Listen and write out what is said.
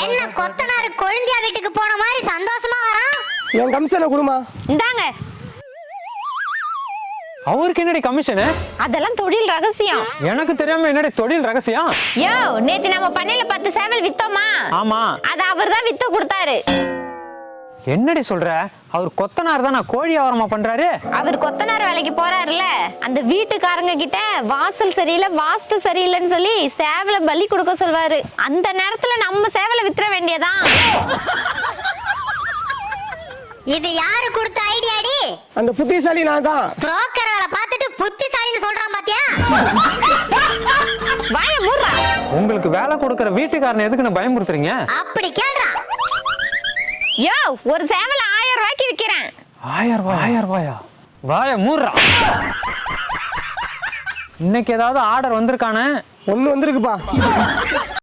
என்ன கொத்தனாரு கொழுந்தியா வீட்டுக்கு போன மாதிரி சந்தோஷமா வரான். என் கமிஷனை கொடுமா. இந்தாங்க. அவருக்கு என்னடி கமிஷனு? அதெல்லாம் தொழில் ரகசியம். எனக்கு தெரியாம என்னடி தொழில் ரகசியம்? யோ, நேத்து நம்ம பண்ணையில 10 சேவல் வித்தோமா? ஆமா. அத அவர்தான் வித்து கொடுத்தாரு. என்னடி சொல்ற? அவர் கொத்தனார் தான், கோழி வியாபாரமா பண்றாரு. அவர் கொத்தனார் வேலைக்கு போறாருல, அந்த வீட்டுக்காரங்க கிட்ட வாசல் சரியில்லை வாஸ்து சரியில்லைன்னு சொல்லி சேவலை பலி கொடுக்க சொல்வாரு. அந்த நேரத்துல நம்ம சேவலை வித்துற வேண்டியதான். இது யாரு கொடுத்த ஐடியாடி? அந்த புத்திசாலி நான் தான். புரோக்கர் வேலை பார்த்துட்டு புத்திசாலின்னு சொல்றான் பாத்தியா? வாய மூடுறா. உங்களுக்கு வேலை கொடுக்கற வீட்டுக்காரனை எதுக்குன்னு பயமுறுத்துறீங்க? அப்படி கேள்றா. யோ, ஒரு சேவல் 1000 ரூபாய்க்கு விக்கிறேன். 1000 ரூபாயா? வாய மூடுறா. இன்னைக்கு ஏதாவது ஆர்டர் வந்திருக்கானே? ஒண்ணு வந்திருக்குப்பா.